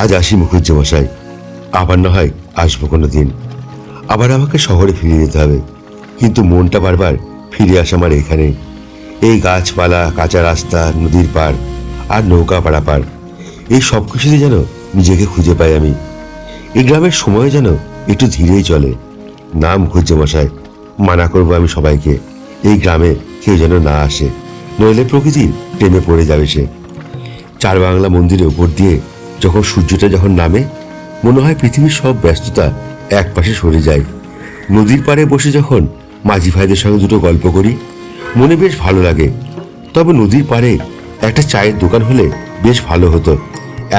আজ আসি মুখুজ্জেমশাই, আবার না হয় আসবো কোনো দিন। আবার আমাকে শহরে ফিরে যেতে হবে, কিন্তু মনটা বারবার ফিরে আসে আমার এখানে। এই গাছপালা, কাঁচা রাস্তা, নদীর পার আর নৌকা পারাপার, এই সব কিছুতে যেন নিজেকে খুঁজে পাই আমি। এই গ্রামের সময় যেন একটু ধীরেই চলে। না মুখুজ্জেমশাই, মানা করবো আমি সবাইকে, এই গ্রামে কেউ যেন না আসে, নইলে প্রকৃতির প্রেমে পড়ে যাবে সে। চার বাংলা মন্দিরের উপর দিয়ে যখন সূর্যটা যখন নামে, মনে হয় পৃথিবীর সব ব্যস্ততা এক পাশে সরে যায়। নদীর পাড়ে বসে যখন মাঝি ভাইদের সঙ্গে দুটো গল্প করি, মনে বেশ ভালো লাগে। তবে নদীর পাড়ে একটা চায়ের দোকান হলে বেশ ভালো হতো।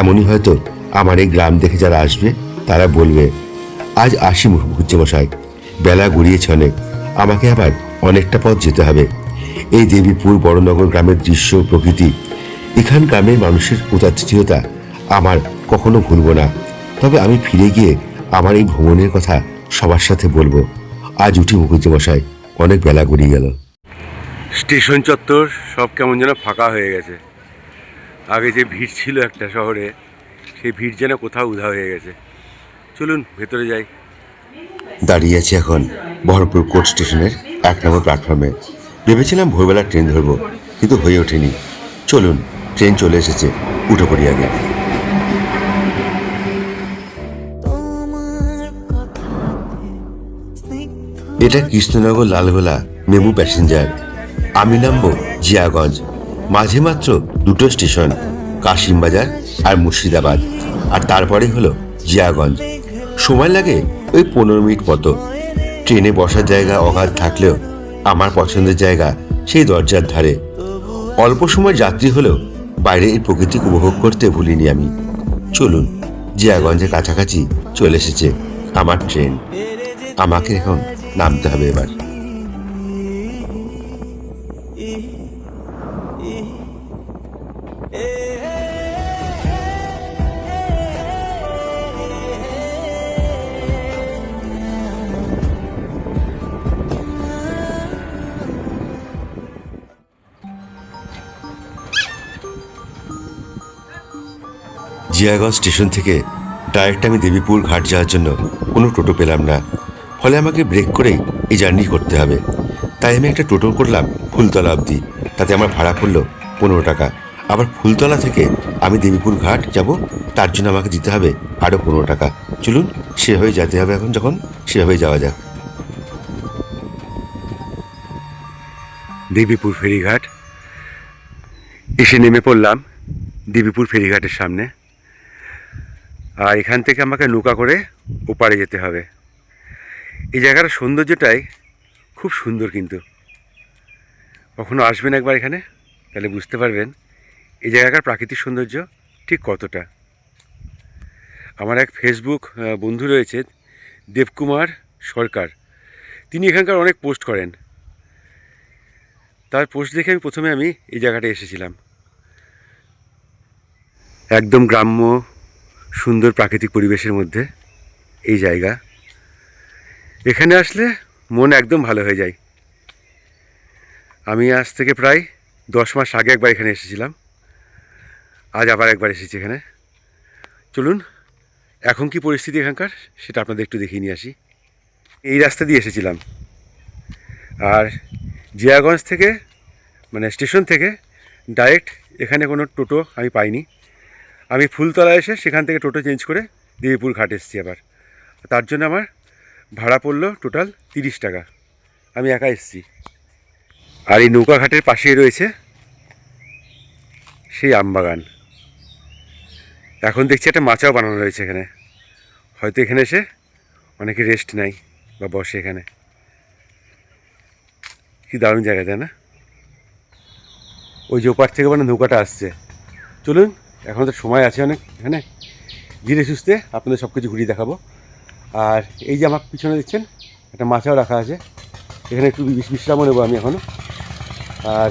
এমনই হয়তো আমার এই গ্রাম দেখে যারা আসবে তারা বলবে। আজ আসি মুখুজ্জেমশাই, বেলা গড়িয়েছে অনেক, আমাকে আবার অনেকটা পথ যেতে হবে। এই দেবীপুর বড়নগর গ্রামের দৃশ্য, প্রকৃতি, এখান গ্রামের মানুষের উদাত্তীয়তা আমার কখনো ভুলব না। তবে আমি ফিরে গিয়ে আমার এই ভ্রমণের কথা সবার সাথে বলবো। আজ উঠি মুখুজ্জেমশাই, অনেক বেলা গড়িয়ে গেল। স্টেশন চত্বর সব কেমন যেন ফাঁকা হয়ে গেছে। আগে যে ভিড় ছিল একটা শহরে, সেই ভিড় যেন কোথাও উধাও হয়ে গেছে। চলুন ভেতরে যাই। দাঁড়িয়ে আছি এখন বহরমপুর কোর্ট স্টেশনের 1 নম্বর প্ল্যাটফর্মে। ভেবেছিলাম ভোরবেলা ট্রেন ধরবো, কিন্তু হয়ে ওঠেনি। চলুন, ট্রেন চলে এসেছে, উঠে পড়ি আগে। এটা কৃষ্ণনগর লালগোলা মেমু প্যাসেঞ্জার। আমি নামবো জিয়াগঞ্জ। মাঝে মাত্র দুটো স্টেশন, কাশিমবাজার আর মুর্শিদাবাদ, আর তারপরে হলো জিয়াগঞ্জ। সময় লাগে ওই 15 মিনিট মতো। ট্রেনে বসার জায়গা অগাধ থাকলেও আমার পছন্দের জায়গা সেই দরজার ধারে। অল্প সময় যাত্রী হলেও বাইরে এই প্রকৃতি উপভোগ করতে ভুলিনি আমি। চলুন, জিয়াগঞ্জের কাছাকাছি চলে এসেছে আমার ট্রেন। আমাকে এখন নামতে হবে এবার। জিয়াগঞ্জ স্টেশন থেকে ডাইরেক্ট আমি দেবীপুর ঘাট যাওয়ার জন্য কোনো টোটো পেলাম না। ফলে আমাকে ব্রেক করেই এই জার্নি করতে হবে। তাই আমি একটা টোটো করলাম ফুলতলা অবধি। তাতে আমার ভাড়া পড়লো 15 টাকা। আবার ফুলতলা থেকে আমি দেবীপুর ঘাট যাব, তার জন্য আমাকে দিতে হবে আরও 15 টাকা। চলুন, সেভাবেই যেতে হবে এখন, যখন সেভাবেই যাওয়া যাক। দেবীপুর ফেরিঘাট এসে নেমে পড়লাম দেবীপুর ফেরিঘাটের সামনে। আর এখান থেকে আমাকে নৌকা করে ওপারে যেতে হবে। এই জায়গাটার সৌন্দর্যটাই খুব সুন্দর, কিন্তু কখনো আসবেন একবার এখানে, তাহলে বুঝতে পারবেন এই জায়গাটার প্রাকৃতিক সৌন্দর্য ঠিক কতটা। আমার এক ফেসবুক বন্ধু রয়েছে, দেবকুমার সরকার। তিনি এখানকার অনেক পোস্ট করেন। তার পোস্ট দেখে প্রথমে আমি এই জায়গাটায় এসেছিলাম। একদম গ্রাম্য সুন্দর প্রাকৃতিক পরিবেশের মধ্যে এই জায়গা। এখানে আসলে মন একদম ভালো হয়ে যায়। আমি আজ থেকে প্রায় 10 মাস আগে একবার এখানে এসেছিলাম, আজ আবার একবার এসেছি এখানে। চলুন, এখন কি পরিস্থিতি এখানকার সেটা আপনাদের একটু দেখিয়ে নিয়ে আসি। এই রাস্তা দিয়ে এসেছিলাম, আর জিয়াগঞ্জ থেকে মানে স্টেশন থেকে ডাইরেক্ট এখানে কোনো টোটো আমি পাইনি। আমি ফুলতলা এসে সেখান থেকে টোটো চেঞ্জ করে দেবীপুর ঘাট এসেছি আবার। তার জন্য আমার ভাড়া পড়লো টোটাল 30 টাকা। আমি একা এসেছি। আর এই নৌকা ঘাটের পাশেই রয়েছে সেই আমবাগান। এখন দেখছি একটা মাচাও বানানো রয়েছে এখানে। হয়তো এখানে এসে অনেকে রেস্ট নেয় বা বসে এখানে। কি দারুণ জায়গা, তাই না? ওই যে ওপার থেকে মানে নৌকাটা আসছে। চলুন, এখন তো সময় আছে অনেক, এখানে ধীরে সুস্থে আপনাদের সব কিছু ঘুরিয়ে দেখাবো। আর এই যে আমার পিছনে দেখছেন একটা মাছাও রাখা আছে, এখানে একটু বিশ্রামও নেবো আমি এখনও। আর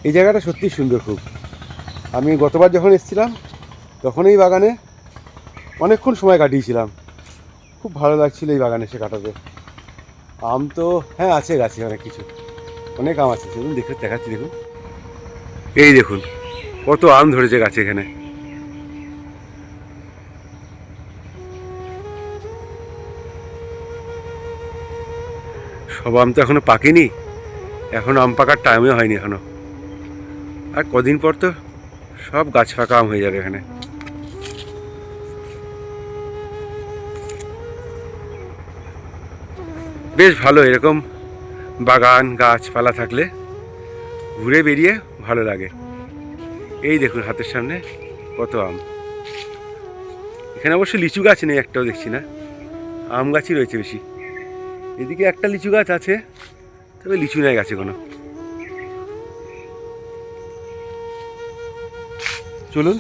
এই জায়গাটা সত্যিই সুন্দর খুব। আমি গতবার যখন এসেছিলাম তখন এই বাগানে অনেকক্ষণ সময় কাটিয়েছিলাম। খুব ভালো লাগছিল এই বাগানে এসে কাটাতে। আম তো হ্যাঁ আছে গাছে, অনেক কিছু, অনেক আম আছে। সেদিন দেখাচ্ছি, দেখুন এই দেখুন কত আম ধরেছে গাছে এখানে। সব আম তো এখনো পাকেনি, এখন আম পাকার টাইমও হয়নি এখনো। আর কদিন পর তো সব গাছ ফাঁকা আম হয়ে যাবে এখানে। বেশ ভালো এরকম বাগান গাছপালা থাকলে, ঘুরে বেরিয়ে ভালো লাগে। এই দেখুন হাতের সামনে কত আম। এখানে অবশ্য লিচু গাছ নেই, একটাও দেখছি না, আম গাছই রয়েছে বেশি। এদিকে একটা লিচু গাছ আছে, তবে লিচু নেই গাছে কোনো। চলুন,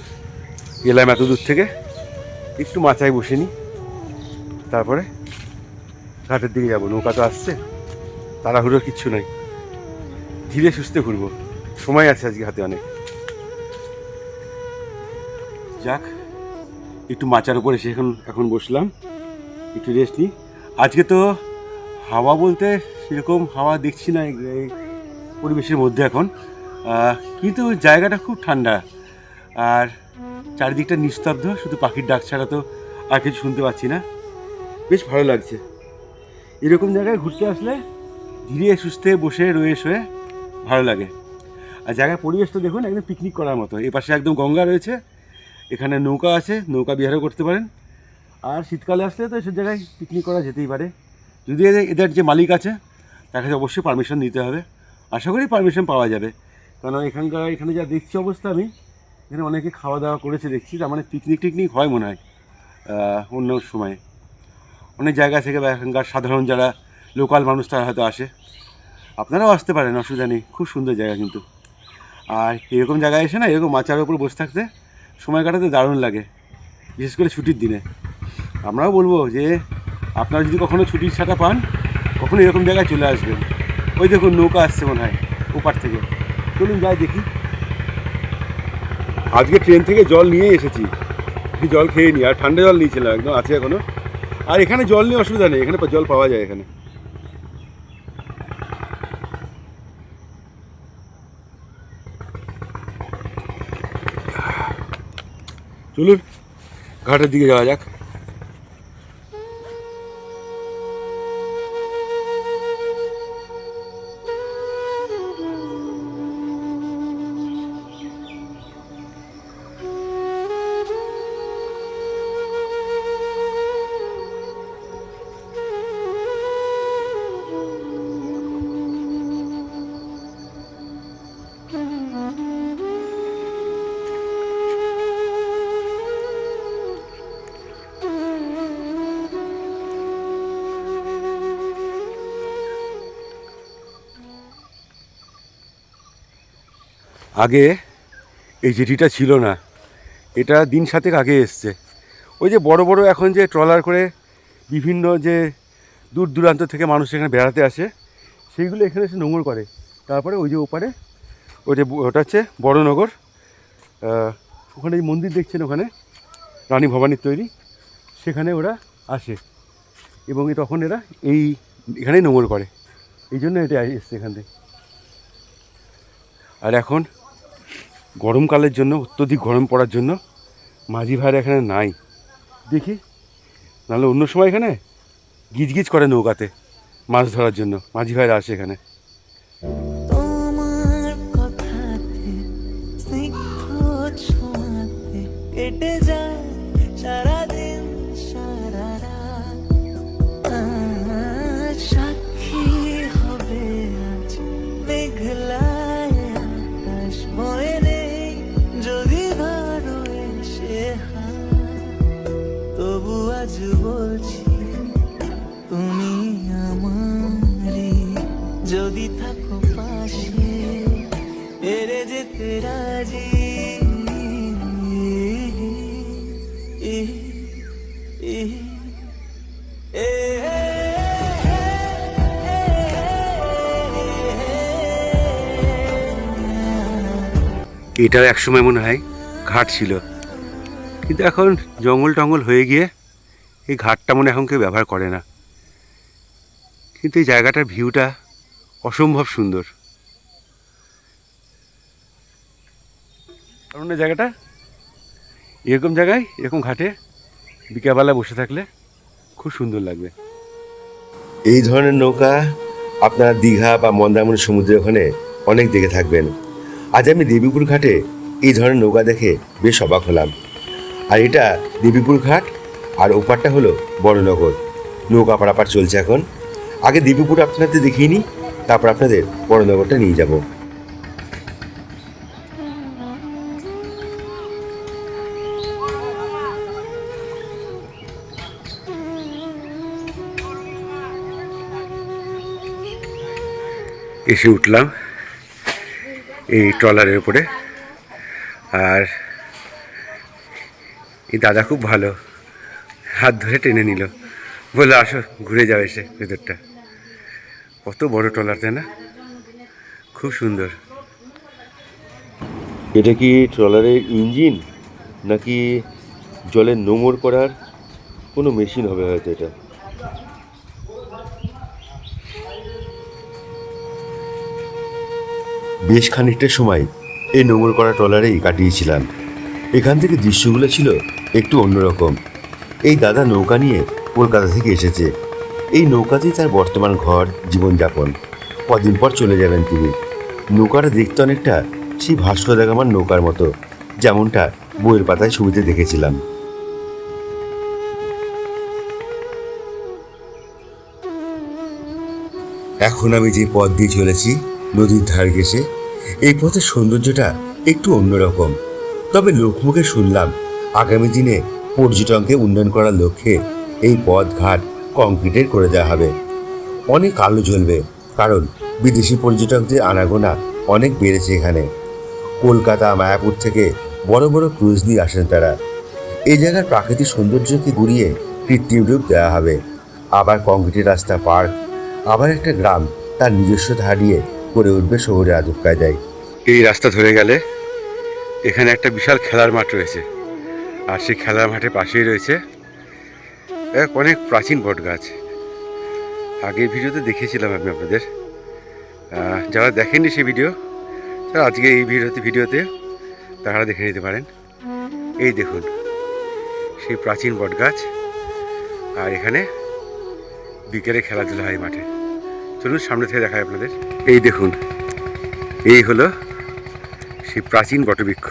এলাম এত দূর থেকে, একটু মাচায় বসে নিই, তারপরে ঘাটের দিকে যাবো। নৌকা তো আসছে, তাড়াহুড়োর কিচ্ছু নাই, ধীরে সুস্থে ঘুরবো, সময় আছে আজকে হাতে অনেক। যাক, একটু মাচার উপর এসে এখন বসলাম, একটু রেস্ট নিই। আজকে তো হাওয়া বলতে সেরকম হাওয়া দেখছি না এই পরিবেশের মধ্যে এখন, কিন্তু জায়গাটা খুব ঠান্ডা আর চারিদিকটা নিস্তব্ধ, শুধু পাখির ডাক ছাড়া তো আর কিছু শুনতে পাচ্ছি না। বেশ ভালো লাগছে। এরকম জায়গায় ঘুরতে আসলে ধীরে সুস্থে বসে রয়ে শোয়ে ভালো লাগে। আর জায়গার পরিবেশটা দেখুন, একদম পিকনিক করার মতো। এ পাশে একদম গঙ্গা রয়েছে, এখানে নৌকা আছে, নৌকা বিহারও করতে পারেন। আর শীতকালে আসলে তো এসব জায়গায় পিকনিক করা যেতেই পারে, যদি এদের যে মালিক আছে তার কাছে অবশ্যই পারমিশন নিতে হবে। আশা করি পারমিশন পাওয়া যাবে, কারণ এখানে যা দেখছি অবস্থা, আমি এখানে অনেকে খাওয়া দাওয়া করেছে দেখছি, তার মানে পিকনিক টিকনিক হয় মনে হয় অন্য সময়ে। অনেক জায়গা থেকে বা এখানকার সাধারণ যারা লোকাল মানুষ তারা হয়তো আসে, আপনারাও আসতে পারেন, অসুবিধা নেই। খুব সুন্দর জায়গা কিন্তু। আর এরকম জায়গায় এসে না, এরকম মাচার উপর বসে থাকতে সময় কাটাতে দারুণ লাগে, বিশেষ করে ছুটির দিনে। আমরাও বলবো যে আপনারা যদি কখনও ছুটির ছাটা পান, কখনো এরকম জায়গায় চলে আসবেন। ওই দেখুন নৌকা আসছে মনে হয় ওপার থেকে, চলুন যাই দেখি। আজকে ট্রেন থেকে জল নিয়ে এসেছি, জল খেয়ে নিই। আর ঠান্ডা জল নিয়েছিলাম, একদম আছে এখনো। আর এখানে জল নিয়ে অসুবিধা নেই, এখানে জল পাওয়া যায় এখানে। চলুন ঘাটের দিকে যাওয়া যাক। আগে এই জেটিটা ছিল না, এটা দিন 7 আগে এসছে। ওই যে বড় বড় এখন যে ট্রলার করে বিভিন্ন যে দূর দূরান্ত থেকে মানুষ এখানে বেড়াতে আসে, সেইগুলো এখানে এসে নোঙর করে। তারপরে ওই যে ওপারে ওটা হচ্ছে বড়নগর, ওখানে এই মন্দির দেখছেন, ওখানে রানী ভবানীর তৈরি, সেখানে ওরা আসে এবং তখন এরা এখানেই নোঙর করে। এই জন্য এটা এসছে এখান থেকে। আর এখন গরমকালের জন্য, অত্যধিক গরম পড়ার জন্য মাঝি ভাইরা এখানে নাই দেখি, নাহলে অন্য সময় এখানে গিজগিজ করে নৌকাতে মাছ ধরার জন্য মাঝি ভাইরা আসে এখানে। তোমার কথাতে স্নিগ্ধ ছোঁয়াতে কেটে যায় সারাদিন সারা রাত। সাক্ষী হবে আজ মেঘলায় আকাশ, মনে নেই যদি ধরো এসে তবু আজ বলছি তুমি আমারই, যদি থাকো পাশে এড়ে যেতে রাজি। এটাও একসময় মনে হয় ঘাট ছিল, কিন্তু এখন জঙ্গল টঙ্গল হয়ে গিয়ে এই ঘাটটা মনে এখন কেউ ব্যবহার করে না। কিন্তু এই জায়গাটার ভিউটা অসম্ভব সুন্দর। কারণ এই জায়গাটা এরকম জায়গায়, এরকম ঘাটে বিকেলবেলা বসে থাকলে খুব সুন্দর লাগবে। এই ধরনের নৌকা আপনারা দীঘা বা মন্দারমণি সমুদ্রের ওখানে অনেক দেখে থাকবেন। আজ আমি দেবীপুর ঘাটে এই ধরনের নৌকা দেখে বেশ অবাক হলাম। আর এটা দেবীপুর ঘাট, আর ওপারটা হলো বড়নগর। নৌকা পারাপার চলছে এখন। আগে দেবীপুর আপনাদের দেখিয়ে নিই, তারপর আপনাদের বড়নগরটা নিয়ে যাব। এসে উঠলাম এই ট্রলারের উপরে। আর এই দাদা খুব ভালো, হাত ধরে টেনে নিল, বললো আসো ঘুরে যাও এসে ভেতরটা। কত বড় ট্রলার, তাই না? খুব সুন্দর। এটা কি ট্রলারের ইঞ্জিন নাকি জলের নোঙর করার কোনো মেশিন হবে হয়তো এটা। বেশ খানিকটা সময় এই নোঙর করা ট্রলারেই কাটিয়েছিলাম। এখান থেকে দৃশ্যগুলো ছিল একটু অন্যরকম। এই দাদা নৌকা নিয়ে কলকাতা থেকে এসেছে। এই নৌকাতেই তার বর্তমান ঘর, জীবনযাপন। কদিন পর চলে যাবেন তিনি। নৌকাটা দেখতে অনেকটা সেই ভাস্কর দা গামার নৌকার মতো, যেমনটা বইয়ের পাতায় ছবিতে দেখেছিলাম। এখন আমি যে পথ দিয়ে চলেছি নদীর ধার ঘেঁষে, এই পথের সৌন্দর্যটা একটু অন্যরকম। তবে লোকমুখে শুনলাম আগামী দিনে পর্যটনকে উন্নয়ন করার লক্ষ্যে এই পথ ঘাট কংক্রিটের করে দেওয়া হবে। অনেক আলো জ্বলবে, কারণ বিদেশি পর্যটকদের আনাগোনা অনেক বেড়েছে এখানে। কলকাতা, মায়াপুর থেকে বড় বড় ক্রুজ নিয়ে আসেন তারা। এই জায়গার প্রাকৃতিক সৌন্দর্যকে ঘুরিয়ে কৃত্রিম রূপ দেওয়া হবে। আবার কংক্রিটের রাস্তা, পার্ক, আবার একটা গ্রাম তার নিজস্ব ধার দিয়ে গড়ে উঠবে শহরে আদব কায়দায়। এই রাস্তা ধরে গেলে এখানে একটা বিশাল খেলার মাঠ রয়েছে, আর সেই খেলার মাঠের পাশেই রয়েছে এক অনেক প্রাচীন বট গাছ। আগের ভিডিওতে দেখিয়েছিলাম আমি আপনাদের। যারা দেখেননি সেই ভিডিও, তারা আজকে এই ভিডিওতে তারা দেখে নিতে পারেন। এই দেখুন সেই প্রাচীন বট গাছ, আর এখানে বিকেলে খেলাধুলা হয় মাঠে। চলুন সামনে থেকে দেখায় আপনাদের। এই দেখুন, এই হলো সেই প্রাচীন বটবৃক্ষ।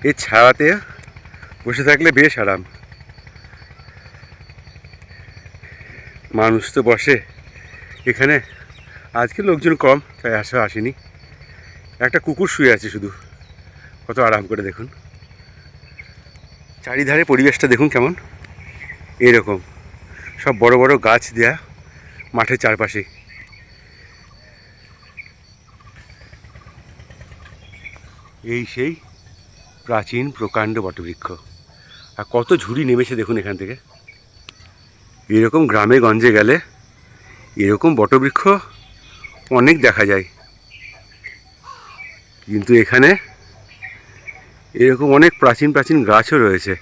এর ছায়াতে বসে থাকলে বেশ আরাম। মানুষ তো বসে এখানে, আজকে লোকজন কম, তাই আসেনি। একটা কুকুর শুয়ে আছে শুধু, কত আরাম করে দেখুন। চারিধারে পরিবেশটা দেখুন কেমন। এরকম সব বড় বড় গাছ দেয়া মাঠের চারপাশে। এই সেই প্রাচীন প্রকাণ্ড বটবৃক্ষ। আর কত ঝুড়ি নেমেছে দেখুন এখান থেকে। এরকম গ্রামে গঞ্জে গেলে এরকম বটবৃক্ষ অনেক দেখা যায়, কিন্তু এখানে এরকম অনেক প্রাচীন প্রাচীন গাছও রয়েছে।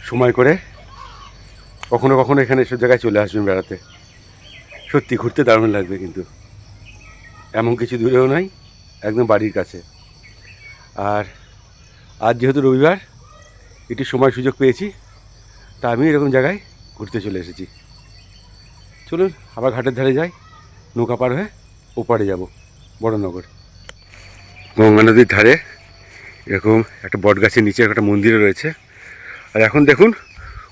সময় করে কখনো কখনো এখানে এসব জায়গায় চলে আসবেন বেড়াতে। সত্যি ঘুরতে দারুণ লাগবে, কিন্তু এমন কিছু দূরেও নয়, একদম বাড়ির কাছে। আর আজ যেহেতু রবিবার, একটু সময় সুযোগ পেয়েছি, তা আমি এরকম জায়গায় ঘুরতে চলে এসেছি। চলুন আবার ঘাটের ধারে যাই, নৌকা পার হয়ে ওপারে যাব, বড়নগর। গঙ্গা নদীর ধারে এরকম একটা বট গাছের নিচে একটা মন্দিরও রয়েছে। আর এখন দেখুন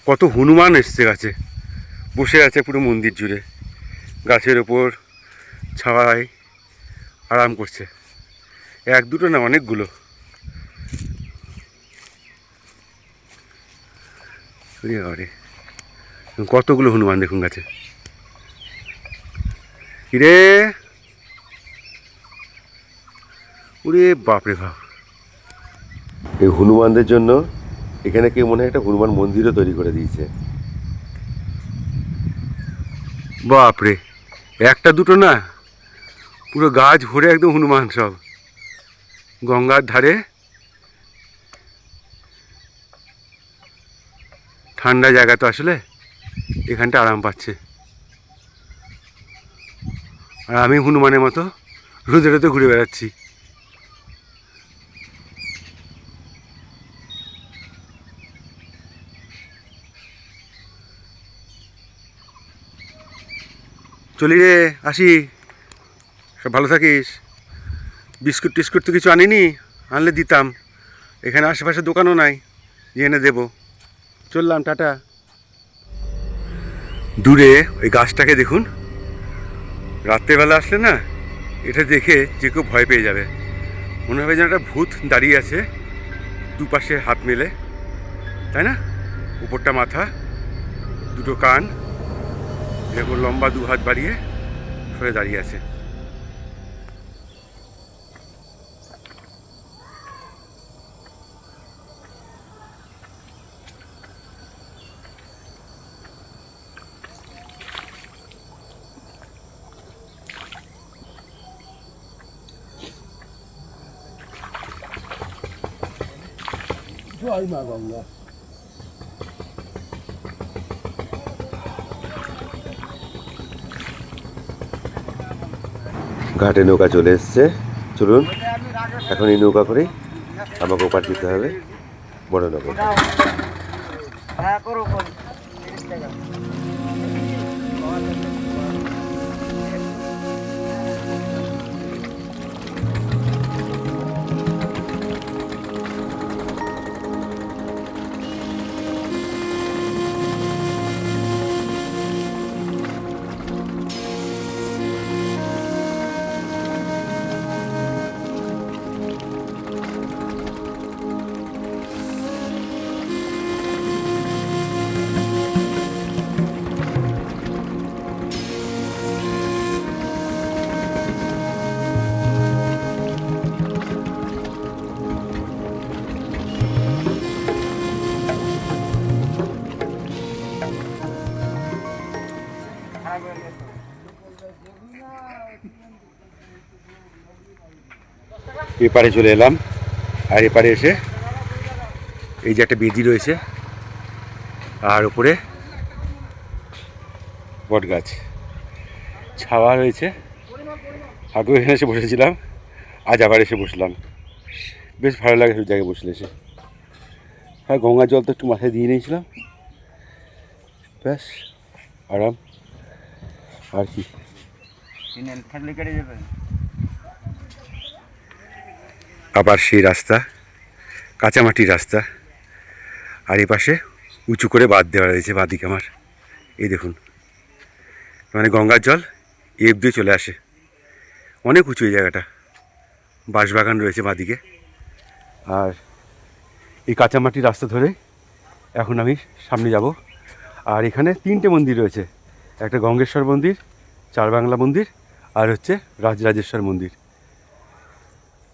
কত হনুমান এসছে গাছে, বসে আছে পুরো মন্দির জুড়ে, গাছের ওপর ছাওয়ায় আরাম করছে। এক দুটো না, অনেকগুলো। কতগুলো হনুমান দেখুন গাছে। কিরে, ওরে বাপরে বাপ! এই হনুমানদের জন্য এখানে কেউ মনে হয় একটা হনুমান মন্দিরও তৈরি করে দিয়েছে। বাপরে, একটা দুটো না, পুরো গাছ ভরে একদম হনুমান সব। গঙ্গার ধারে ঠান্ডা জায়গা তো, আসলে এখানটা আরাম পাচ্ছে। আর আমি হনুমানের মতো রোদে রোদে ঘুরে বেড়াচ্ছি। চলি রে, আসি। সব ভালো থাকিস। বিস্কুট টিস্কুট তো কিছু আনিনি, আনলে দিতাম। এখানে আশেপাশে দোকানও নাই যে এনে দেবো। চললাম, টাটা। দূরে ওই গাছটাকে দেখুন, রাত্রেবেলা আসলে না এটা দেখে যে কেউ ভয় পেয়ে যাবে। মনে হবে যেন একটা ভূত দাঁড়িয়ে আছে দুপাশে হাত মেলে, তাই না? উপরটা মাথা, দুটো কান, এরকম লম্বা দু হাত বাড়িয়ে সরে দাঁড়িয়ে আছে। জয় মা গঙ্গা। ঘাটে নৌকা চলে এসছে, চলুন এখন এই নৌকা করেই আমাকে ওপার দিতে হবে বড় নগর। এপারে চলে এলাম, আর এপারে এসে এই যে একটা বেদি রয়েছে, আর উপরে বট গাছ, ছাওয়া রয়েছে। আগেও এখানে এসে বসেছিলাম, আজ আবার এসে বসলাম। বেশ ভালো লাগে সব জায়গায় বসলে এসে। হ্যাঁ, গঙ্গার জল তো একটু মাথায় দিয়ে নিয়েছিলাম, ব্যাস আরাম। আর কি আবার সেই রাস্তা, কাঁচামাটির রাস্তা, আর এ পাশে উঁচু করে বাঁধ দেওয়া রয়েছে বাঁদিকে আমার। এই দেখুন, মানে গঙ্গার জল এফ দিয়ে চলে আসে। অনেক উঁচু এই জায়গাটা, বাঁশবাগান রয়েছে বাঁদিকে। আর এই কাঁচামাটির রাস্তা ধরে এখন আমি সামনে যাব। আর এখানে 3টে মন্দির রয়েছে, একটা গঙ্গেশ্বর মন্দির, চারবাংলা মন্দির, আর হচ্ছে রাজরাজেশ্বর মন্দির।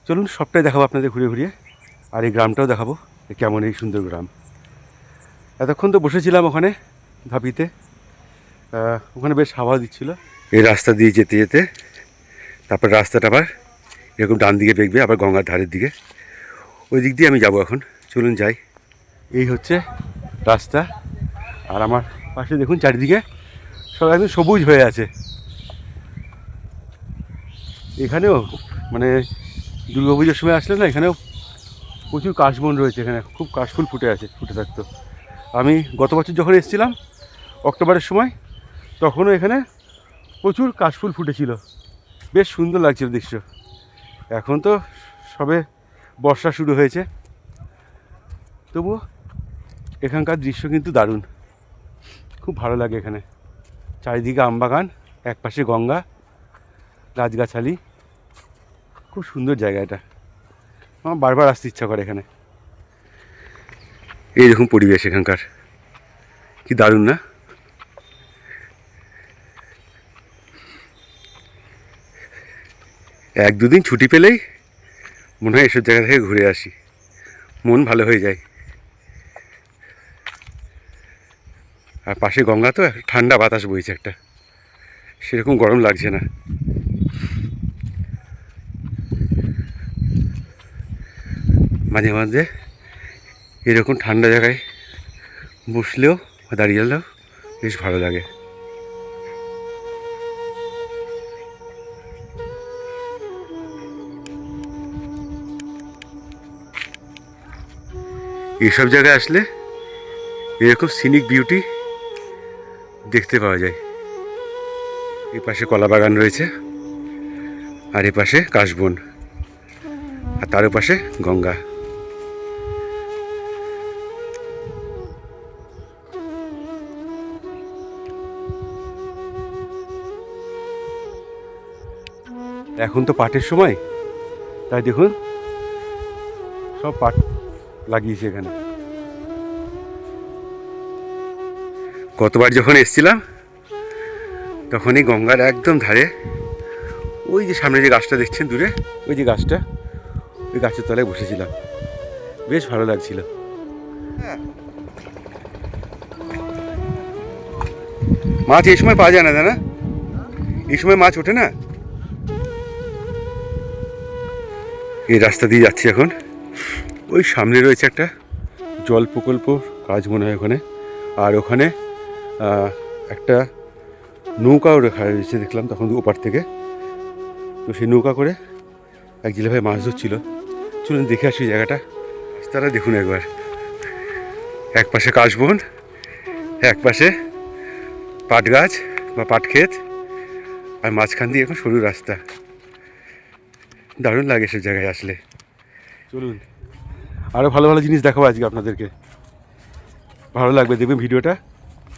চলুন সবটাই দেখাবো আপনাদের ঘুরে ঘুরিয়ে, আর এই গ্রামটাও দেখাবো কেমন এই সুন্দর গ্রাম। এতক্ষণ তো বসেছিলাম ওখানে ধাপিতে, ওখানে বেশ হাওয়া দিচ্ছিল। এই রাস্তা দিয়ে যেতে যেতে তারপর রাস্তাটা আবার এরকম ডান দিকে বেঁকবে, আবার গঙ্গার ধারের দিকে। ওই দিক দিয়ে আমি যাব এখন, চলুন যাই। এই হচ্ছে রাস্তা, আর আমার পাশে দেখুন চারিদিকে সব একদম সবুজ হয়ে আছে। এখানেও মানে দুর্গাপুজোর সময় আসলে না, এখানেও প্রচুর কাশবন রয়েছে, এখানে খুব কাশফুল ফুটে থাকতো। আমি গত বছর যখন এসেছিলাম অক্টোবরের সময়, তখনও এখানে প্রচুর কাশফুল ফুটেছিল, বেশ সুন্দর লাগছিল দৃশ্য। এখন তো সবে বর্ষা শুরু হয়েছে, তবুও এখানকার দৃশ্য কিন্তু দারুণ, খুব ভালো লাগে এখানে। চারিদিকে আমবাগান, একপাশে গঙ্গা, গাছগাছালি, খুব সুন্দর জায়গা এটা। আমার বারবার আসতে ইচ্ছা করে এখানে। এই রকম পরিবেশ এখানকার, কি দারুণ না? এক দুদিন ছুটি পেলেই মনে হয় এসব জায়গা থেকে ঘুরে আসি, মন ভালো হয়ে যায়। আর পাশে গঙ্গা তো, ঠান্ডা বাতাস বইছে একটা, সেরকম গরম লাগছে না। মাঝে মাঝে এরকম ঠান্ডা জায়গায় বসলেও বা দাঁড়িয়ে গেলেও বেশ ভালো লাগে। এইসব জায়গায় আসলে এরকম সিনিক বিউটি দেখতে পাওয়া যায়। এই পাশে কলা বাগান রয়েছে, আর এ পাশে কাশবন, আর তার পাশে গঙ্গা। এখন তো পাটের সময়, তাই দেখুন সব পাট লাগিয়েছে এখানে। গতবার যখন এসেছিলাম তখনই গঙ্গার একদম ধারে ওই যে সামনে যে গাছটা দেখছেন দূরে, ওই যে গাছটা, ওই গাছের তলায় বসেছিলাম, বেশ ভালো লাগছিল। মাছ এই সময় পাওয়া যায় না, তাই না? এই সময় মাছ ওঠে না। এই রাস্তা দিয়ে যাচ্ছি এখন, ওই সামনে রয়েছে একটা জল প্রকল্প কাজ মনে হয় ওখানে, আর ওখানে একটা নৌকাও রাখা রয়েছে দেখলাম তখন ওপার থেকে। তো সেই নৌকা করে এক জেলে ভাই মাছ ধরছিল। চলুন দেখে আসি জায়গাটা। রাস্তাটা দেখুন একবার, এক পাশে কাশবন, এক পাশে পাট গাছ বা পাট ক্ষেত, আর মাঝখান দিয়ে এখন সরু রাস্তা। দারুণ লাগে সব জায়গায় আসলে। চলুন আরও ভালো ভালো জিনিস দেখাবো আজকে আপনাদেরকে, ভালো লাগবে দেখবেন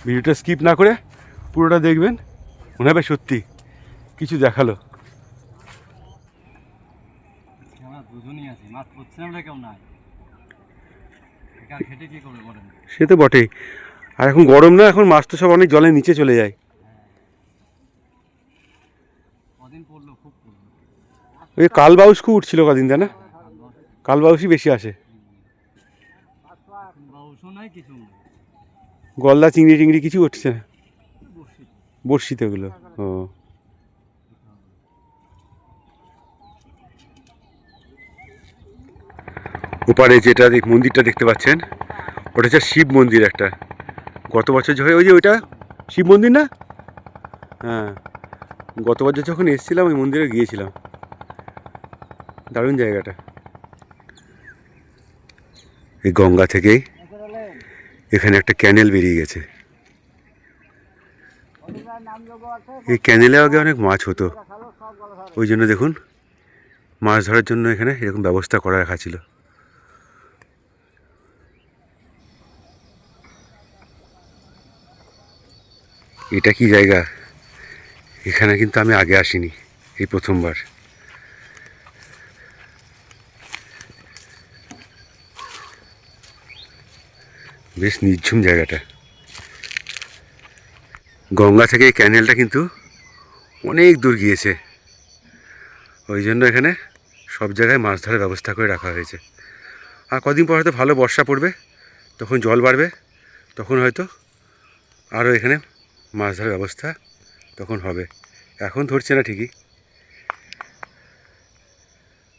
ভিডিওটা স্কিপ না করে পুরোটা দেখবেন, মনে হবে সত্যি কিছু দেখালো। সে তো বটেই, আর এখন গরম না, এখন মাছ তো সব অনেক জলের নিচে চলে যায়। ওই কালবাউস খুব উঠছিল কদিন, তাই না? কালবাউসই বেশি আসে, গলদা চিংড়ি টিংড়ি কিছু উঠছে না, বড়শিতে ওগুলো। ও ওপারে যেটা মন্দিরটা দেখতে পাচ্ছেন, ওটা হচ্ছে শিব মন্দির একটা। গত বছর যখন ওই যে ওইটা শিব মন্দির না, হ্যাঁ, গত বছর যখন এসেছিলাম ওই মন্দিরে গিয়েছিলাম, দারুণ জায়গাটা। এই গঙ্গা থেকেই এখানে একটা ক্যানেল বেরিয়ে গেছে। এই ক্যানেলে আগে অনেক মাছ হতো, ওই জন্য দেখুন মাছ ধরার জন্য এখানে এরকম ব্যবস্থা করা রাখা ছিল। এটা কি জায়গা, এখানে কিন্তু আমি আগে আসিনি, এই প্রথমবার। বেশ নির্ঝুম জায়গাটা। গঙ্গা থেকে এই ক্যানেলটা কিন্তু অনেক দূর গিয়েছে, ওই জন্য এখানে সব জায়গায় মাছ ধরার ব্যবস্থা করে রাখা হয়েছে। আর কদিন পর হয়তো ভালো বর্ষা পড়বে, তখন জল বাড়বে, তখন হয়তো আরও এখানে মাছ ধরার ব্যবস্থা তখন হবে। এখন ধরছে না ঠিকই,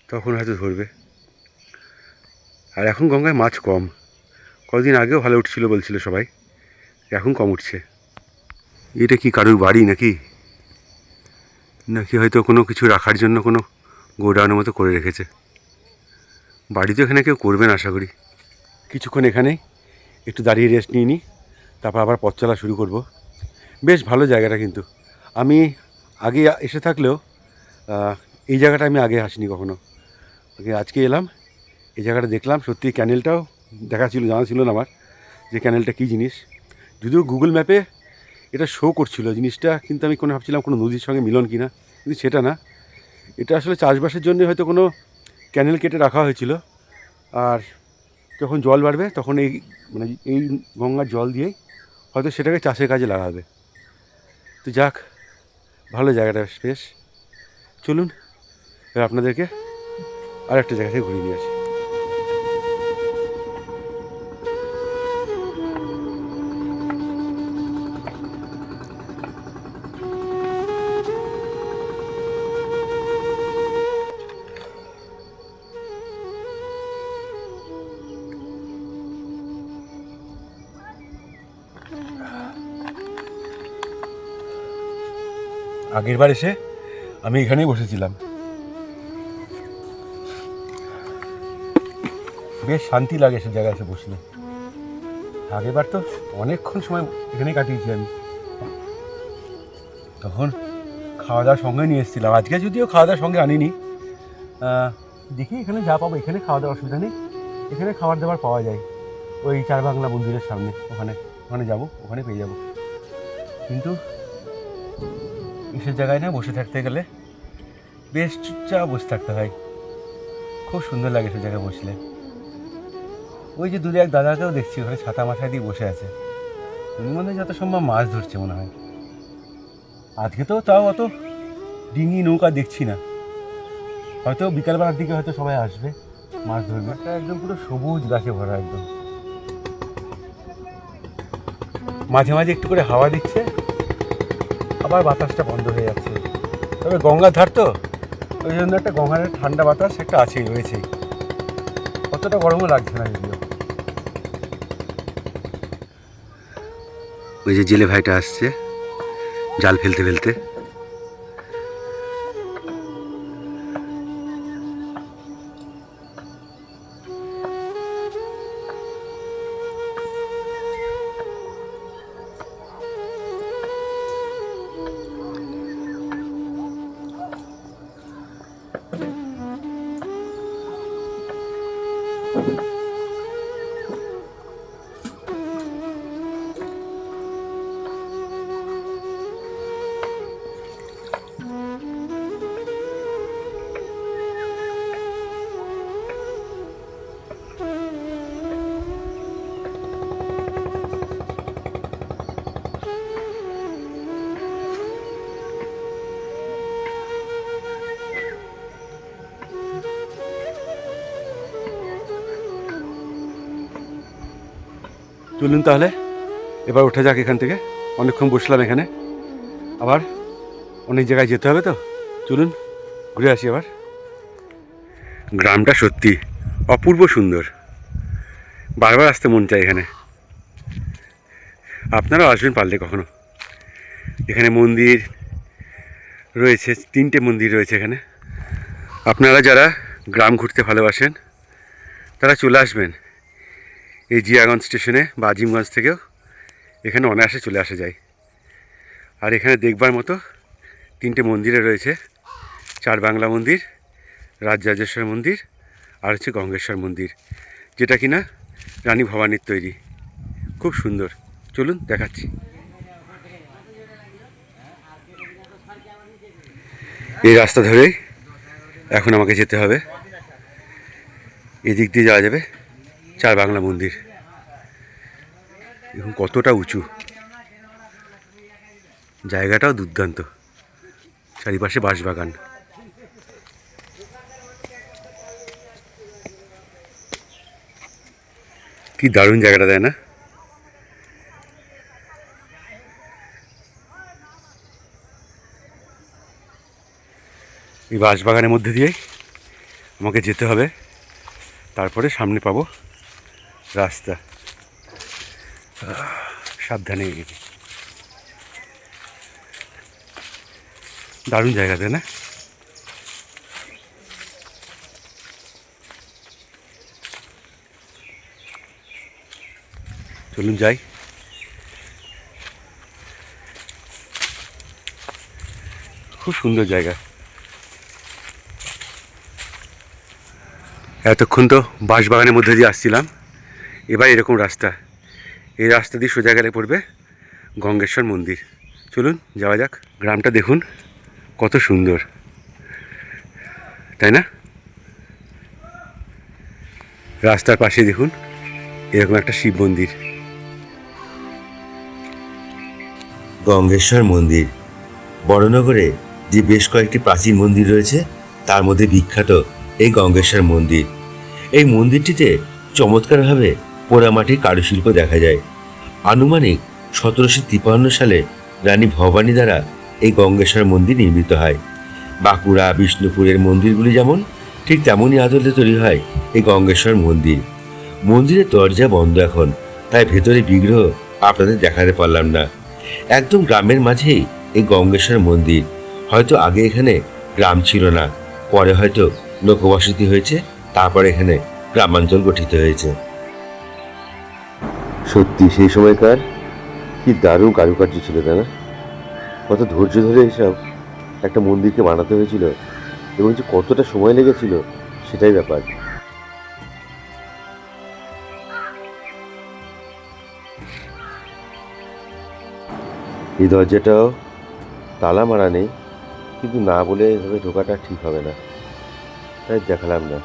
তখন হয়তো ধরবে। আর এখন গঙ্গায় মাছ কম, কদিন আগেও ভালো উঠছিল বলছিল সবাই, এখন কম উঠছে। এটা কি কারোর বাড়ি নাকি, নাকি হয়তো কোনো কিছু রাখার জন্য কোনো গোডাউনের মতো করে রেখেছে। বাড়ি তো এখানে কেউ করবে না আশা করি। কিছুক্ষণ এখানে একটু দাঁড়িয়ে রেস্ট নিয়ে নিই, তারপর আবার পথ চলা শুরু করব। বেশ ভালো জায়গাটা, কিন্তু আমি আগে এসে থাকলেও এই জায়গাটা আমি আগে আসিনি কখনো, আজকে এলাম, এই জায়গাটা দেখলাম। সত্যি ক্যানেলটাও দেখা ছিল, জানা ছিল না আমার যে ক্যানেলটা কী জিনিস। যদিও গুগল ম্যাপে এটা শো করছিল জিনিসটা, কিন্তু আমি কোনো ভাবছিলাম কোনো নদীর সঙ্গে মিলন কিনা, কিন্তু সেটা না। এটা আসলে চাষবাসের জন্য হয়তো কোনো ক্যানেল কেটে রাখা হয়েছিল, আর যখন জল বাড়বে তখন এই এই গঙ্গার জল দিয়েই হয়তো সেটাকে চাষের কাজে লাগাবে। তো যাক, ভালো জায়গাটা বেশ। চলুন এবার আপনাদেরকে আর একটা জায়গা থেকে ঘুরিয়ে নিয়ে আসি। আগের বার এসে আমি এখানেই বসেছিলাম, বেশ শান্তি লাগে সে জায়গায় এসে বসলে। আগের বার তো অনেকক্ষণ সময় এখানেই কাটিয়েছি আমি, তখন খাওয়া দাওয়ার সঙ্গে নিয়ে এসেছিলাম। আজকে যদিও খাওয়া দাওয়ার সঙ্গে আনিনি, দেখি এখানে যা পাবো, এখানে খাওয়া দাওয়ার অসুবিধা নেই, এখানে খাবার দাবার পাওয়া যায় ওই চার বাংলা মন্দিরের সামনে, ওখানে ওখানে যাবো, ওখানে পেয়ে যাবো। কিন্তু এসব জায়গায় না বসে থাকতে গেলে বেশ চুপচাপ বসে থাকতে হয়, খুব সুন্দর লাগে সে জায়গায় বসলে। ওই যে দূরে এক দাদাকেও দেখছি ওখানে ছাতা মাথায় দিয়ে বসে আছে, উনি মনে হয় যত সম্ভব মাছ ধরছে মনে হয়। আজকে তো তাও অত ডিঙি নৌকা দেখছি না, হয়তো বিকালবেলার দিকে হয়তো সবাই আসবে মাছ ধরবে। একটা একদম পুরো সবুজ গাছে ভরা একদম, মাঝে মাঝে একটু করে হাওয়া দিচ্ছে, আবার বাতাসটা বন্ধ হয়ে যাচ্ছে। তবে গঙ্গার ধার তো, ওই জন্য একটা গঙ্গার ঠান্ডা বাতাস একটা আছেই, রয়েছেই, অতটা গরমও লাগছে না যদিও। ওই যে জেলে ভাইটা আসছে জাল ফেলতে ফেলতে। চলুন তাহলে এবার উঠে যাক এখান থেকে, অনেকক্ষণ বসলাম এখানে, আবার অনেক জায়গায় যেতে হবে তো, চলুন ঘুরে আসি আবার। গ্রামটা সত্যি অপূর্ব সুন্দর, বারবার আসতে মন চায় এখানে। আপনারাও আসবেন পারলে কখনো। এখানে মন্দির রয়েছে, 3টে মন্দির রয়েছে এখানে। আপনারা যারা গ্রাম ঘুরতে ভালোবাসেন তারা চলে আসবেন এই জিয়াগঞ্জ স্টেশনে বা আজিমগঞ্জ থেকেও এখানে অনায়াসে চলে আসা যায়। আর এখানে দেখবার মতো 3টে মন্দিরে রয়েছে, চার বাংলা মন্দির, রাজরাজেশ্বর মন্দির, আর হচ্ছে গঙ্গেশ্বর মন্দির, যেটা কিনা রানী ভবানীর তৈরি, খুব সুন্দর। চলুন দেখাচ্ছি। এই রাস্তা ধরেই এখন আমাকে যেতে হবে, এদিক দিয়ে যাওয়া যাবে চার বাংলা মন্দির। এখন কতটা উঁচু, জায়গাটাও দুর্দান্ত, চারিপাশে বাঁশবাগান। কি দারুণ জায়গাটা, তাই না? এই বাঁশবাগানের মধ্যে দিয়েই আমাকে যেতে হবে, তারপরে সামনে পাবো রাস্তা। সাবধানে, দারুণ জায়গা, তাই না? চলুন যাই। খুব সুন্দর জায়গা। এতক্ষণ তো বাঁশবাগানের মধ্যে দিয়ে আসছিলাম, এবার এরকম রাস্তা, এই রাস্তা দিয়ে সোজা গেলে পড়বে গঙ্গেশ্বর মন্দির। চলুন যাওয়া যাক। গ্রামটা দেখুন কত সুন্দর, তাই না? রাস্তার পাশে দেখুন এরকম একটা শিব মন্দির। গঙ্গেশ্বর মন্দির বড়নগরে যে বেশ কয়েকটি প্রাচীন মন্দির রয়েছে তার মধ্যে বিখ্যাত এই গঙ্গেশ্বর মন্দির। এই মন্দিরটিতে চমৎকারভাবে পোড়ামাটির কারুশিল্প দেখা যায়। আনুমানিক 1753 সালে রানী ভবানী দ্বারা এই গঙ্গেশ্বর মন্দির নির্মিত হয়। বাঁকুড়া, বিষ্ণুপুরের মন্দিরগুলি যেমন, ঠিক তেমনই আদলে তৈরি হয় এই গঙ্গেশ্বর মন্দির। মন্দিরের দরজা বন্ধ এখন, তাই ভেতরে বিগ্রহ আপনাদের দেখাতে পারলাম না। একদম গ্রামের মাঝেই এই গঙ্গেশ্বর মন্দির। হয়তো আগে এখানে গ্রাম ছিল না, পরে হয়তো লোকবসতি হয়েছে, তারপর এখানে গ্রামাঞ্চল গঠিত হয়েছে। সত্যি সেই সময়কার কি দারুণ কারুকার্য ছিল, তাই না? কত ধৈর্য ধরে এসব একটা মন্দিরকে বানাতে হয়েছিল এবং যে কতটা সময় লেগেছিল সেটাই ব্যাপার। এই দরজাটাও তালা মারা নেই, কিন্তু না বলে এভাবে ঢোকাটা ঠিক হবে না, তাই দেখালাম না।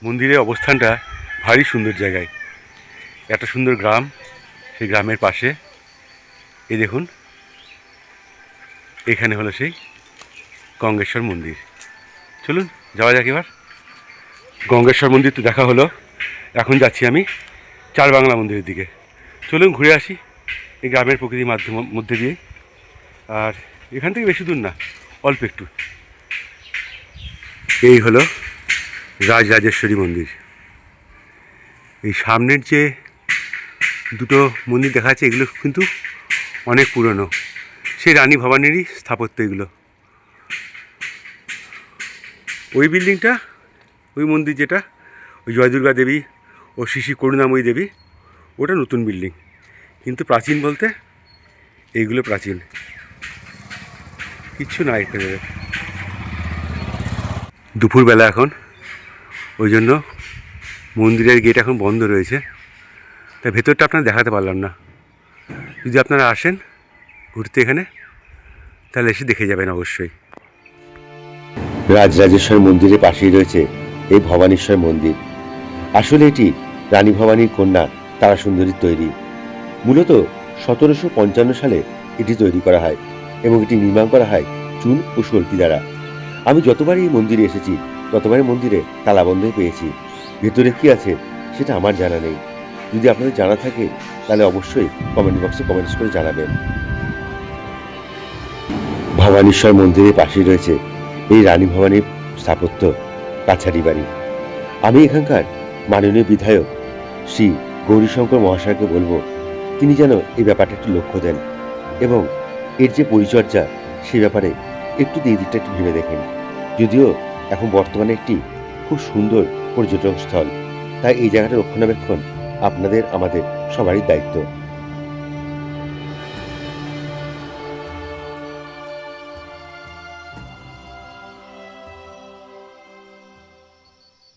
মন্দিরের অবস্থানটা ভারী সুন্দর জায়গায়, এত সুন্দর গ্রাম, সেই গ্রামের পাশে এই দেখুন এখানে হলো সেই গঙ্গেশ্বর মন্দির। চলুন যাওয়া যাক এবার। গঙ্গেশ্বর মন্দির তো দেখা হলো, এখন যাচ্ছি আমি চার বাংলা মন্দিরের দিকে। চলুন ঘুরে আসি এই গ্রামের প্রকৃতির মধ্যে দিয়ে। আর এখান থেকে বেশি দূর না, অল্প একটু। এই হলো রাজরাজেশ্বরী মন্দির। এই সামনের যে দুটো মন্দির দেখা যাচ্ছে এগুলো কিন্তু অনেক পুরনো, সেই রানী ভবানীরই স্থাপত্য এগুলো। ওই বিল্ডিংটা, ওই মন্দির যেটা, ওই জয়দুর্গা দেবী ও শ্রী শ্রী করুণাময়ী দেবী, ওটা নতুন বিল্ডিং। কিন্তু প্রাচীন বলতে এইগুলো প্রাচীন, কিচ্ছু নাই এখানে। দুপুরবেলা এখন, ওই জন্য মন্দিরের গেট এখন বন্ধ রয়েছে, তাই ভেতরটা আপনারা দেখাতে পারলাম না। যদি আপনারা আসেন ঘুরতে এখানে, তাহলে এসে দেখে যাবেন অবশ্যই। রাজরাজেশ্বর মন্দিরের পাশেই রয়েছে এই ভবানীশ্বর মন্দির। আসলে এটি রানী ভবানীর কন্যা তারাসুন্দরীর তৈরি। মূলত 1755 সালে এটি তৈরি করা হয় এবং এটি নির্মাণ করা হয় চুন ও সল্পি দ্বারা। আমি যতবারই এই মন্দিরে এসেছি ততবারই মন্দিরে তালাবন্ধই পেয়েছি। ভেতরে কি আছে সেটা আমার জানা নেই। যদি আপনাদের জানা থাকে তাহলে অবশ্যই কমেন্ট বক্সে কমেন্টস করে জানাবেন। ভবানীশ্বর মন্দিরের পাশেই রয়েছে এই রানী ভবানীর স্থাপত্য কাছারি বাড়ি। আমি এখানকার মাননীয় বিধায়ক শ্রী গৌরীশঙ্কর মহাশয়কে বলবো তিনি যেন এই ব্যাপারটা একটু লক্ষ্য দেন এবং এর যে পরিচর্যা সে ব্যাপারে একটু এই দিকটা একটু ভেবে দেখেন। যদিও এখন বর্তমানে একটি খুব সুন্দর পর্যটন স্থল, তাই এই জায়গাটা রক্ষণাবেক্ষণ আপনাদের আমাদের সবারই দায়িত্ব।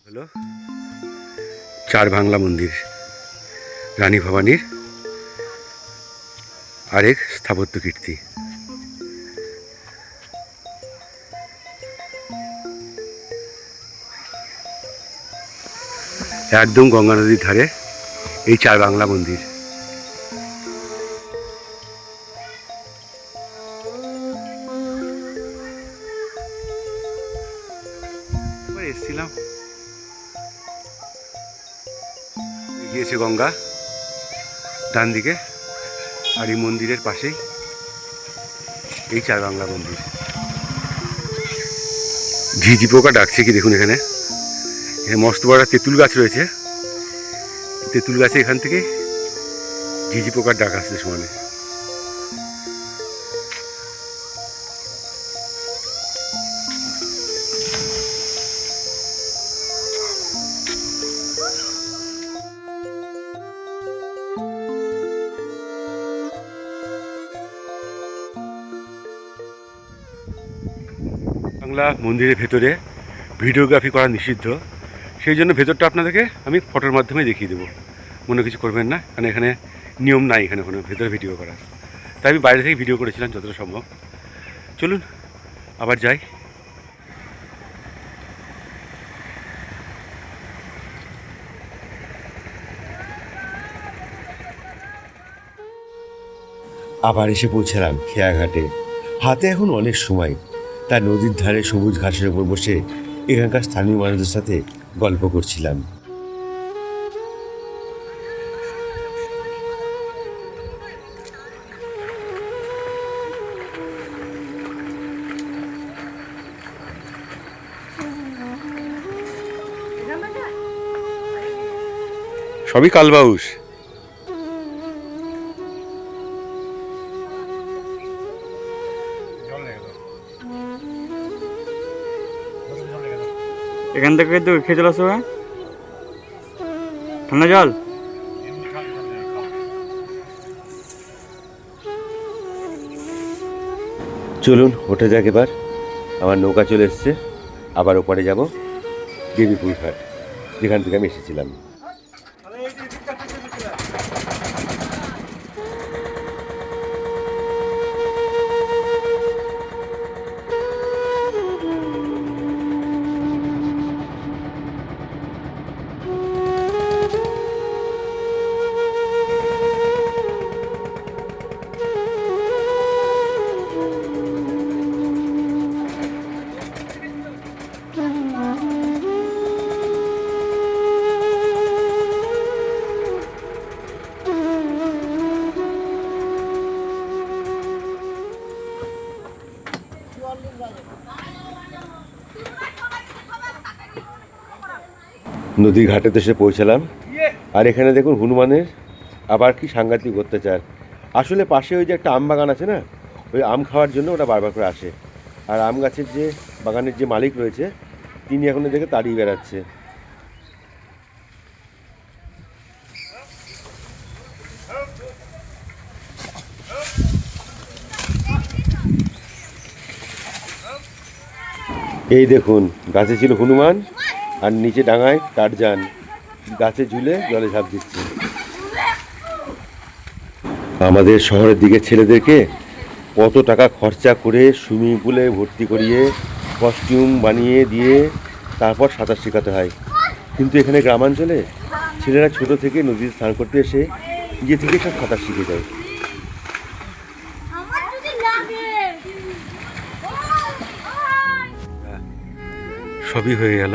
হলো চার বাংলা মন্দির, রানী ভবানীর আরেক স্থাপত্য কীর্তি। একদম গঙ্গা নদীর ধারে এই চার বাংলা মন্দির। এসছিলাম, গিয়েছে গঙ্গা ডান দিকে, আর এই মন্দিরের পাশেই এই চার বাংলা মন্দির। ঝিঝি পোকা ডাকছে কি দেখুন, এখানে মস্ত বড় তেঁতুল গাছ রয়েছে, তেঁতুল গাছে এখান থেকে ঝিঝি পোকার ডাক আসছে সমানে। বাংলা মন্দিরের ভেতরে ভিডিওগ্রাফি করা নিষিদ্ধ, সেই জন্য ভেতরটা আপনাদেরকে আমি ফটোর মাধ্যমে দেখিয়ে দেবো। মনে কিছু করবেন না, কারণ এখানে নিয়ম নাই এখানে কোনো ভেতরে ভিডিও করা, তাই আমি বাইরে থেকে ভিডিও করেছিলাম যতটা সম্ভব। চলুন আবার যাই। আবার এসে পৌঁছালাম খেয়াঘাটে। হাতে এখন অনেক সময়, তার নদীর ধারে সবুজ ঘাসের উপর বসে এখানকার স্থানীয় মানুষদের সাথে গল্প করছিলাম। সবই কালবাউস। এখান থেকে তো খেয়ে চলে আসবে ঠান্ডা জল। চলুন ওঠা যাক এবার। আমার নৌকা চলে এসছে, আবার ওপারে যাব দেবীপুর ঘাট, যেখান থেকে আমি এসেছিলাম। নদীর ঘাটে এসে পৌঁছালাম, আর এখানে দেখুন হনুমানের আবার কি সাংঘাতিক অত্যাচার। আসলে পাশে ওই যে একটা আম বাগান আছে না, ওই আম খাওয়ার জন্য ওটা বারবার করে আসে। আর আম গাছের যে বাগানের যে মালিক রয়েছে, তিনি এখন এদেরকে তাড়িয়ে বেড়াচ্ছে। এই দেখুন, গাছে ছিল হনুমান আর নিচে ডাঙায় টারজান, গাছে ঝুলে জলে ঝাঁপ দিচ্ছে। আমাদের শহরের দিকে ছেলেদেরকে কত টাকা খরচা করে সুইমিং পুলে ভর্তি করিয়ে কস্টিউম বানিয়ে দিয়ে তারপর সাঁতার শেখাতে হয়, কিন্তু এখানে গ্রামাঞ্চলে ছেলেরা ছোট থেকে নদীতে স্নান করতে এসে নিজে থেকে সব সাঁতার শিখে যায়। সবই হয়ে গেল,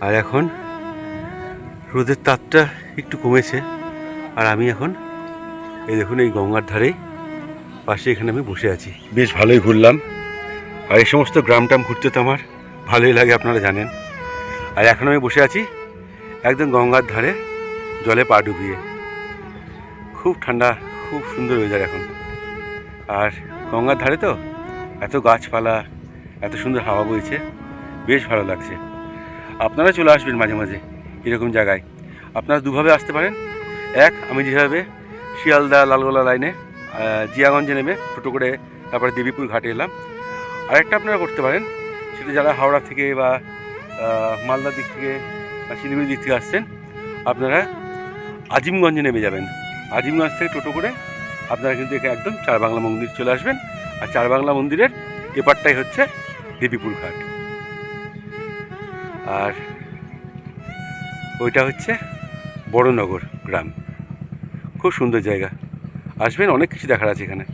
আর এখন রোদের তাপটা একটু কমেছে, আর আমি এখন এই দেখুন এই গঙ্গার ধারেই পাশে এখানে আমি বসে আছি। বেশ ভালোই ঘুরলাম, আর এই সমস্ত গ্রাম টাম ঘুরতে তো আমার ভালোই লাগে, আপনারা জানেন। আর এখন আমি বসে আছি একদম গঙ্গার ধারে, জলে পা ডুবিয়ে। খুব ঠান্ডা, খুব সুন্দর ওয়েদার এখন। আর গঙ্গার ধারে তো এত গাছপালা, এত সুন্দর হাওয়া বইছে, বেশ ভালো লাগছে। আপনারা চলে আসবেন মাঝে মাঝে এরকম জায়গায়। আপনারা দুভাবে আসতে পারেন। এক, আমি যেভাবে শিয়ালদা লালগোলা লাইনে জিয়াগঞ্জে নেমে টোটো করে তারপরে দেবীপুর ঘাটে এলাম। আরেকটা আপনারা করতে পারেন, সেটা যারা হাওড়া থেকে বা মালদার দিক থেকে বা শিলিগুড়ির দিক থেকে আসছেন, আপনারা আজিমগঞ্জে নেমে যাবেন। আজিমগঞ্জ থেকে টোটো করে আপনারা কিন্তু এখানে একদম চারবাংলা মন্দির চলে আসবেন। আর চারবাংলা মন্দিরের এপারটাই হচ্ছে দেবীপুর ঘাট, আর ওইটা হচ্ছে বড়নগর গ্রাম। খুব সুন্দর জায়গা, আসবেন, অনেক কিছু দেখার আছে এখানে।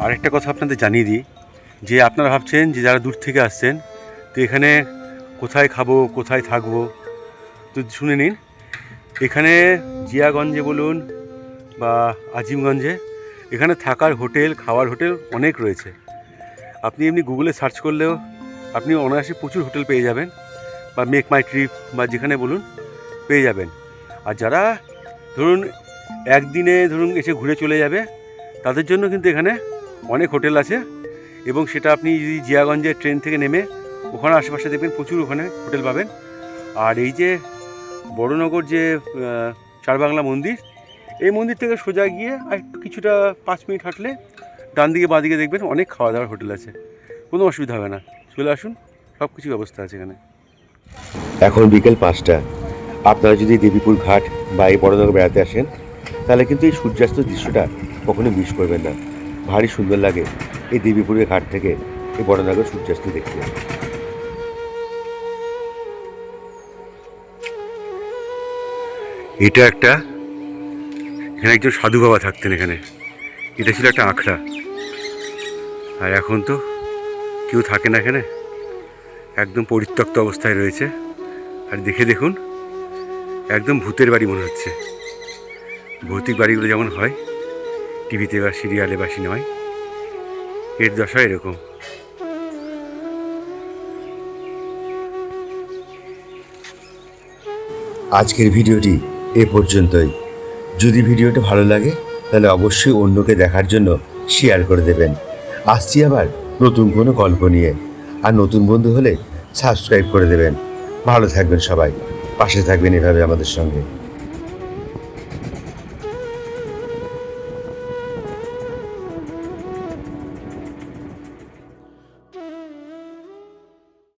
আরেকটা কথা আপনাদের জানিয়ে দিই, যে আপনারা ভাবছেন যে যারা দূর থেকে আসছেন, তো এখানে কোথায় খাবো, কোথায় থাকবো, তো শুনে নিন। এখানে জিয়াগঞ্জে বলুন বা আজিমগঞ্জে, এখানে থাকার হোটেল, খাওয়ার হোটেল অনেক রয়েছে। আপনি এমনি গুগলে সার্চ করলেও আপনি অনায়াসে প্রচুর হোটেল পেয়ে যাবেন, বা মেক মাই ট্রিপ বা যেখানে বলুন পেয়ে যাবেন। আর যারা ধরুন একদিনে ধরুন এসে ঘুরে চলে যাবে তাদের জন্য কিন্তু এখানে অনেক হোটেল আছে, এবং সেটা আপনি যদি জিয়াগঞ্জের ট্রেন থেকে নেমে ওখানে আশেপাশে দেখবেন প্রচুর ওখানে হোটেল পাবেন। আর এই যে বড়নগর যে চারবাংলা মন্দির, এই মন্দির থেকে সোজা গিয়ে আর একটু কিছুটা 5 মিনিট হাঁটলে ডান দিকে বাঁ দিকে দেখবেন অনেক খাওয়া দাওয়ার হোটেল আছে, কোনো অসুবিধা হবে না। চলে আসুন, সব কিছু ব্যবস্থা আছে এখানে। এখন বিকেল 5টা। আপনারা যদি দেবীপুর ঘাট বা এই বড়নগর বেড়াতে আসেন তাহলে কিন্তু এই সূর্যাস্ত দৃশ্যটা কখনো মিস করবেন না। ভারী সুন্দর লাগে এই দেবীপুরের ঘাট থেকে এই বড়নগর সূর্যাস্ত দেখতে। এটা একটা, এখানে একজন সাধু বাবা থাকতেন এখানে, এটা ছিল একটা আখড়া। আর এখন তো কেউ থাকে না এখানে, একদম পরিত্যক্ত অবস্থায় রয়েছে। আর দেখে দেখুন, একদম ভূতের বাড়ি মনে হচ্ছে। ভৌতিক বাড়িগুলো যেমন হয় টিভিতে বা সিরিয়ালে বা সিনেমায়, এর দশা এরকম। আজকের ভিডিওটি এ পর্যন্তই। যদি ভিডিওটা ভালো লাগে তাহলে অবশ্যই অন্যকে দেখার জন্য শেয়ার করে দেবেন। আসছি আবার নতুন কোনো গল্প নিয়ে। আর নতুন বন্ধু হলে সাবস্ক্রাইব করে দেবেন। ভালো থাকবেন সবাই, পাশে থাকবেন এভাবে আমাদের সঙ্গে।